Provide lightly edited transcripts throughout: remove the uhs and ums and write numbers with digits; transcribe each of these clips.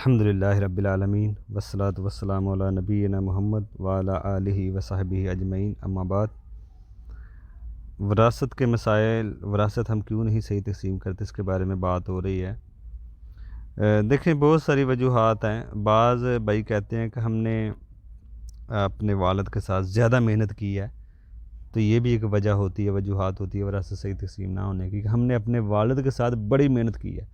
الحمدللہ رب العالمین والصلاة والسلام علی نبینا محمد وعلی آلہ وصحبہ اجمعین، اما بعد۔ وراثت کے مسائل، وراثت ہم کیوں نہیں صحیح تقسیم کرتے، اس کے بارے میں بات ہو رہی ہے۔ دیکھیں، بہت ساری وجوہات ہیں۔ بعض بھائی کہتے ہیں کہ ہم نے اپنے والد کے ساتھ زیادہ محنت کی ہے، تو یہ بھی ایک وجہ ہوتی ہے، وجوہات ہوتی ہے وراثت صحیح تقسیم نہ ہونے کی، کہ ہم نے اپنے والد کے ساتھ بڑی محنت کی ہے۔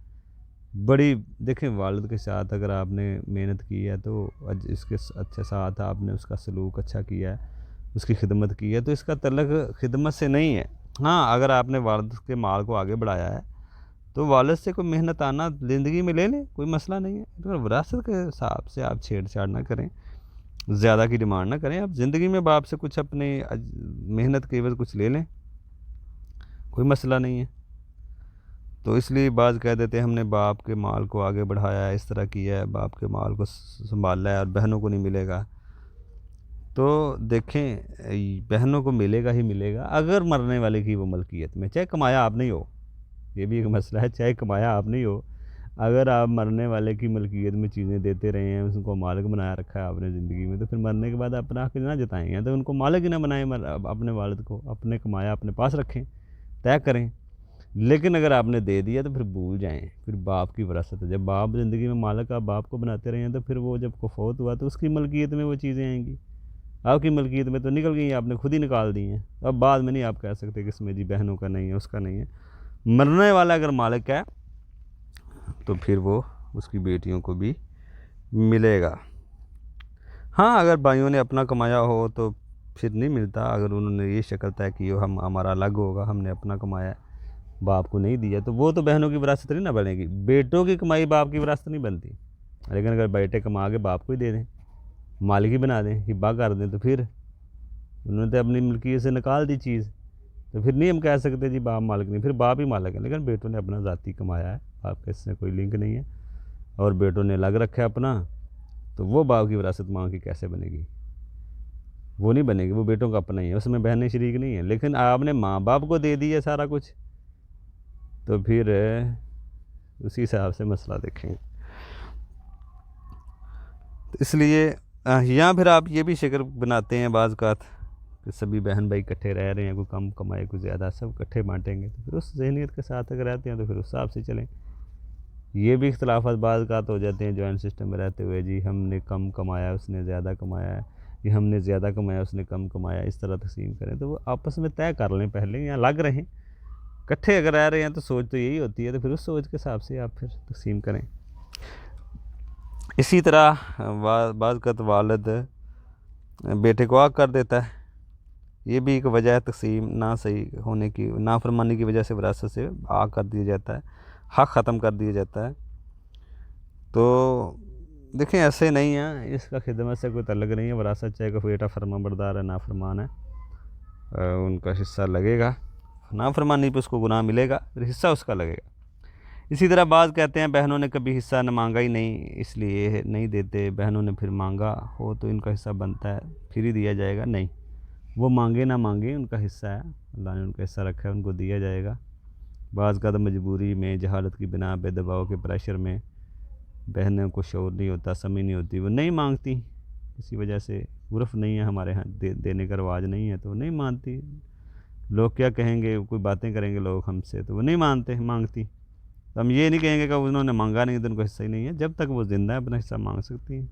دیکھیں، والد کے ساتھ اگر آپ نے محنت کی ہے تو اس کے اچھے ساتھ آپ نے اس کا سلوک اچھا کیا ہے، اس کی خدمت کی ہے، تو اس کا تعلق خدمت سے نہیں ہے۔ ہاں، اگر آپ نے والد کے مال کو آگے بڑھایا ہے تو والد سے کوئی محنت آنا زندگی میں لے لیں، کوئی مسئلہ نہیں ہے۔ تو وراثت کے حساب سے آپ چھیڑ چھاڑ نہ کریں، زیادہ کی ڈیمانڈ نہ کریں۔ آپ زندگی میں باپ سے کچھ اپنے محنت کے عوض کچھ لے لیں، کوئی مسئلہ نہیں ہے۔ تو اس لیے بعض کہہ دیتے ہیں ہم نے باپ کے مال کو آگے بڑھایا ہے، اس طرح کیا ہے، باپ کے مال کو سنبھالا ہے اور بہنوں کو نہیں ملے گا۔ تو دیکھیں، بہنوں کو ملے گا ہی ملے گا اگر مرنے والے کی وہ ملکیت میں، چاہے کمایا آپ نہیں ہو۔ یہ بھی ایک مسئلہ ہے، چاہے کمایا آپ نہیں ہو، اگر آپ مرنے والے کی ملکیت میں چیزیں دیتے رہے ہیں، اس کو مالک بنایا رکھا ہے آپ نے زندگی میں، تو پھر مرنے کے بعد اپنا حق نہ جتائیں گے، تو ان کو مالک ہی نہ بنائیں، اپنے والد کو اپنے کمایا اپنے پاس رکھیں، طے کریں۔ لیکن اگر آپ نے دے دیا تو پھر بھول جائیں، پھر باپ کی وراثت ہے۔ جب باپ زندگی میں مالک آپ باپ کو بناتے رہے ہیں، تو پھر وہ جب کو فوت ہوا تو اس کی ملکیت میں وہ چیزیں آئیں گی، آپ کی ملکیت میں تو نکل گئی ہیں، آپ نے خود ہی نکال دی ہیں۔ اب بعد میں نہیں آپ کہہ سکتے کہ اس میں جی بہنوں کا نہیں ہے، اس کا نہیں ہے۔ مرنے والا اگر مالک ہے تو پھر وہ اس کی بیٹیوں کو بھی ملے گا۔ ہاں، اگر بھائیوں نے اپنا کمایا ہو تو پھر نہیں ملتا۔ اگر انہوں نے یہ شکل طے کی ہو ہمارا الگ ہوگا، ہم نے اپنا کمایا باپ کو نہیں دیا، تو وہ تو بہنوں کی وراثت نہیں نہ بنے گی۔ بیٹوں کی کمائی باپ کی وراثت نہیں بنتی، لیکن اگر بیٹے کما کے باپ کو ہی دے دیں، مالک ہی بنا دیں، ہبہ کر دیں، تو پھر انہوں نے تو اپنی ملکیت سے نکال دی چیز، تو پھر نہیں ہم کہہ سکتے جی باپ مالک نہیں، پھر باپ ہی مالک ہے۔ لیکن بیٹوں نے اپنا ذاتی کمایا ہے، باپ کے اس سے کوئی لنک نہیں ہے، اور بیٹوں نے الگ رکھا ہے اپنا، تو وہ باپ کی وراثت ماں کی کیسے بنے گی؟ وہ نہیں بنے گی، وہ بیٹوں کا اپنا ہی ہے، اس میں بہنیں شریک نہیں ہیں۔ لیکن آپ نے ماں باپ کو دے دی ہے سارا کچھ، تو پھر اسی حساب سے مسئلہ دیکھیں گے۔ اس لیے یا پھر آپ یہ بھی شکل بناتے ہیں بعض اوقات کہ سبھی بہن بھائی اکٹھے رہ رہے ہیں، کوئی کم کمائے کوئی زیادہ، سب اکٹھے بانٹیں گے، تو پھر اس ذہنیت کے ساتھ اگر رہتے ہیں تو پھر اس حساب سے چلیں۔ یہ بھی اختلافات بعض اوقات ہو جاتے ہیں جوائنٹ سسٹم میں رہتے ہوئے، جی ہم نے کم کمایا اس نے زیادہ کمایا ہے، یا ہم نے زیادہ کمایا اس نے کم کمایا، اس طرح تقسیم کریں۔ تو وہ آپس میں طے کر لیں پہلے، یا الگ رہیں۔ اکٹھے اگر رہ رہے ہیں تو سوچ تو یہی ہوتی ہے، تو پھر اس سوچ کے حساب سے آپ پھر تقسیم کریں۔ اسی طرح بعض اوقات والد بیٹے کو آگ کر دیتا ہے، یہ بھی ایک وجہ ہے تقسیم نہ صحیح ہونے کی، نافرمانی کی وجہ سے وراثت سے آگ کر دیا جاتا ہے، حق ختم کر دیا جاتا ہے۔ تو دیکھیں، ایسے نہیں ہے، اس کا خدمت سے کوئی تعلق نہیں ہے۔ وراثت چاہے کہ بیٹا فرما بردار ہے نافرمان ہے، ان کا حصہ لگے گا، نافرمانی پہ اس کو گناہ ملے گا، پھر حصہ اس کا لگے گا۔ اسی طرح بعض کہتے ہیں بہنوں نے کبھی حصہ نہ مانگا ہی نہیں، اس لیے نہیں دیتے، بہنوں نے پھر مانگا ہو تو ان کا حصہ بنتا ہے پھر ہی دیا جائے گا۔ نہیں، وہ مانگے نہ مانگے ان کا حصہ ہے، اللہ نے ان کا حصہ رکھا ہے، ان کو دیا جائے گا۔ بعض کا مجبوری میں، جہالت کی بنا پہ، دباؤ کے پریشر میں بہنوں کو شعور نہیں ہوتا، سمجھ نہیں ہوتی، وہ نہیں مانگتی، کسی وجہ سے عرف نہیں ہے ہمارے ہاں، دینے کا رواج نہیں ہے، تو وہ نہیں مانتی۔ لوگ کیا کہیں گے، کوئی باتیں کریں گے لوگ ہم سے، تو وہ نہیں مانگتی۔ تو ہم یہ نہیں کہیں گے کہ انہوں نے مانگا نہیں تو ان کو حصہ ہی نہیں ہے، جب تک وہ زندہ ہے اپنا حصہ مانگ سکتی ہیں۔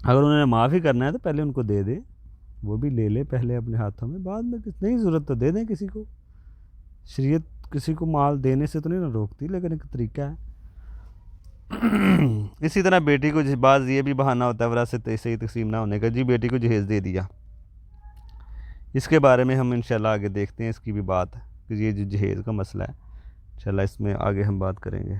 اگر انہوں نے معاف ہی کرنا ہے تو پہلے ان کو دے دے، وہ بھی لے لے پہلے اپنے ہاتھوں میں، بعد میں نہیں ضرورت تو دے دیں کسی کو۔ شریعت کسی کو مال دینے سے تو نہیں نہ روکتی، لیکن ایک طریقہ ہے۔ اسی طرح بیٹی کو بعض یہ بھی بہانہ ہوتا ہے وراثت صحیح تقسیم نہ ہونے کا، جی بیٹی کو جہیز دے دیا۔ اس کے بارے میں ہم انشاءاللہ آگے دیکھتے ہیں، اس کی بھی بات کہ یہ جو جہیز کا مسئلہ ہے، انشاءاللہ اس میں آگے ہم بات کریں گے۔